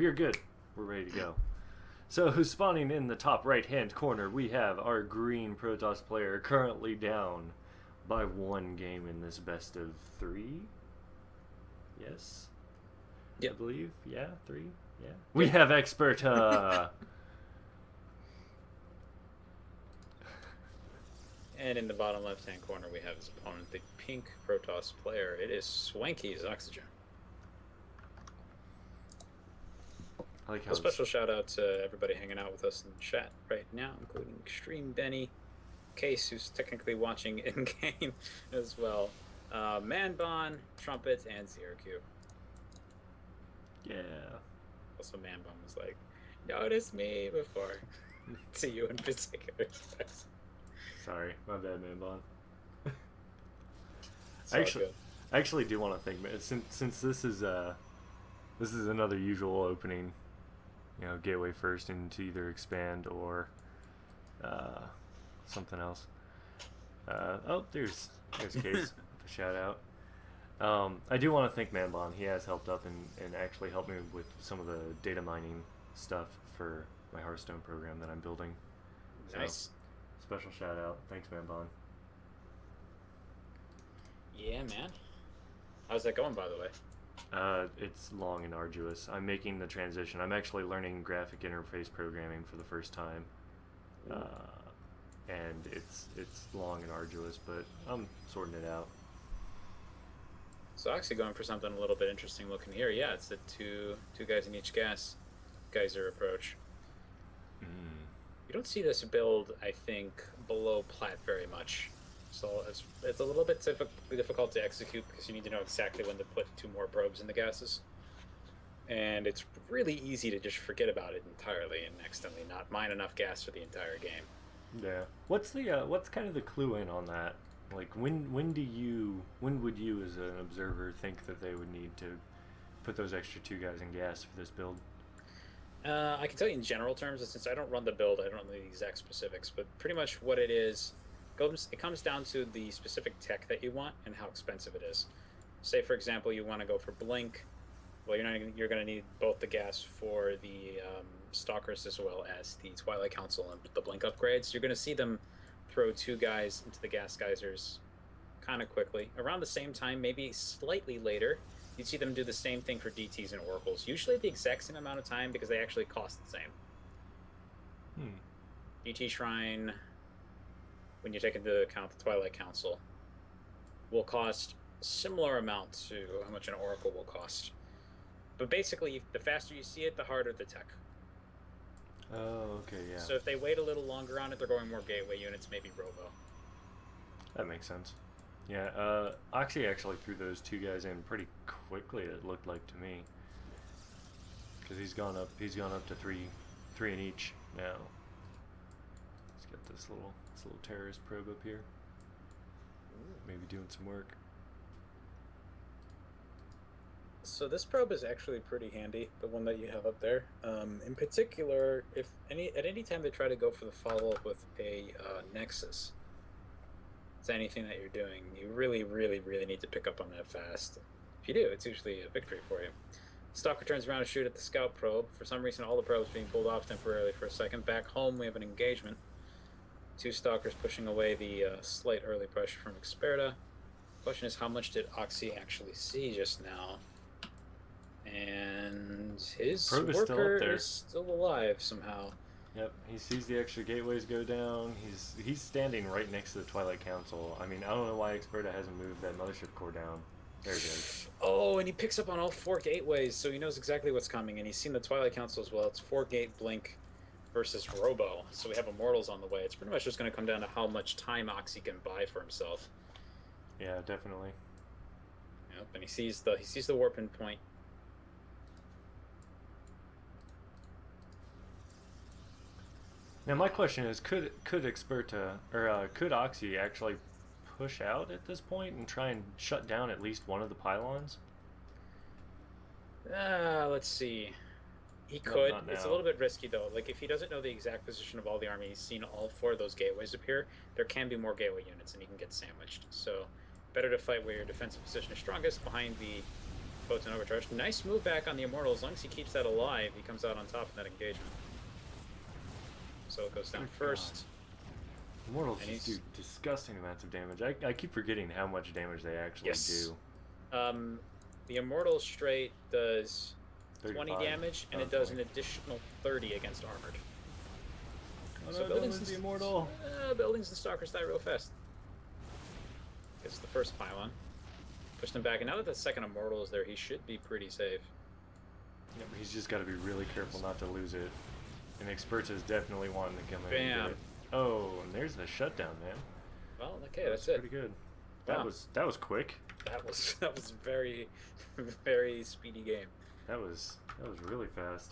we are good. We're ready to go. So, spawning in the top right-hand corner, we have our green Protoss player currently down by 1 game in this best of 3. Yes? Yep. I believe. Yeah, 3. Yeah. We have Experta. And in the bottom left-hand corner, we have his opponent, the pink Protoss player. It is Swanky's Oxygen. I like how A special shout out to everybody hanging out with us in the chat right now, including Extreme Benny, Case, who's technically watching in-game as well, Manbon, Trumpet, and ZeroQ. Yeah. Also, Manbon was like, notice me before. To you in particular. Sorry, my bad, Manbon. Good. I actually do want to thank since this is another usual opening, gateway first into either expand or something else. There's Case. Shout out. I do want to thank Manbon. He has helped up and actually helped me with some of the data mining stuff for my Hearthstone program that I'm building. So, nice. Special shout out. Thanks, Manbon. Yeah, man. How's that going, by the way? It's long and arduous. I'm making the transition. I'm actually learning graphic interface programming for the first time. And it's long and arduous, but I'm sorting it out. So actually going for something a little bit interesting looking here. Yeah, it's the two guys in each gas geyser approach. You don't see this build, I think, below plat very much. So it's a little bit difficult to execute because you need to know exactly when to put 2 more probes in the gases. And it's really easy to just forget about it entirely and accidentally not mine enough gas for the entire game. Yeah. What's kind of the clue in on that? Like when would you as an observer think that they would need to put those extra 2 guys in gas for this build? I can tell you in general terms, since I don't run the build, I don't know the exact specifics, but pretty much what it is, it comes down to the specific tech that you want and how expensive it is. Say, for example, you want to go for Blink. Well, you're going to need both the gas for the Stalkers as well as the Twilight Council and the Blink upgrades. You're going to see them throw 2 guys into the gas geysers kind of quickly. Around the same time, maybe slightly later, you'd see them do the same thing for DTs and Oracles. Usually the exact same amount of time because they actually cost the same. DT Shrine, when you take into account the Twilight Council, will cost a similar amount to how much an Oracle will cost. But basically, the faster you see it, the harder the tech. Oh, okay, yeah. So if they wait a little longer on it, they're going more gateway units, maybe Robo. That makes sense. Yeah, Oxy actually threw those 2 guys in pretty quickly. It looked like to me, because he's gone up to three in each now. Let's get this little terrorist probe up here. Maybe doing some work. So this probe is actually pretty handy, the one that you have up there. In particular, if at any time they try to go for the follow-up with a Nexus, it's anything that you're doing, you really, really, really need to pick up on that fast. If you do, it's usually a victory for you. Stalker turns around to shoot at the scout probe. For some reason, all the probes being pulled off temporarily for a second. Back home, we have an engagement. 2 Stalkers pushing away the slight early pressure from Experta. Question is, how much did Oxy actually see just now? And his worker is still alive somehow. Yep, he sees the extra gateways go down. He's standing right next to the Twilight Council. I mean, I don't know why Experta hasn't moved that mothership core down. There it is. Oh, and he picks up on all 4 gateways, so he knows exactly what's coming. And he's seen the Twilight Council as well. It's 4 gate Blink versus Robo. So we have Immortals on the way. It's pretty much just going to come down to how much time Oxy can buy for himself. Yeah, definitely. Yep, and he sees the warp in point. Now my question is, could Experta or could Oxy actually push out at this point and try and shut down at least one of the pylons? Let's see. He could. It's a little bit risky though. Like if he doesn't know the exact position of all the army, he's seen all 4 of those gateways appear. There can be more gateway units, and he can get sandwiched. So, better to fight where your defensive position is strongest, behind the Potent Overcharge. Nice move back on the Immortal. As long as he keeps that alive, he comes out on top in that engagement. So it goes down Good first. God. Immortals And just he's- do disgusting amounts of damage. I keep forgetting how much damage they actually Yes. do. The Immortal straight does 20 35. damage, and Oh, it does 20. an additional 30 against armored. Oh, So no, buildings that was and the Immortal. buildings and stalkers die real fast. Gets the first pylon, pushed him back, and now that the second Immortal is there, he should be pretty safe. Yep, he's just got to be really careful not to lose it. And Experta is definitely wanting to come in and Bam. get it. Oh, and there's the shutdown, man. Well, okay, That that's was it. pretty good. Wow. That was quick. That was very, very speedy game. That was really fast.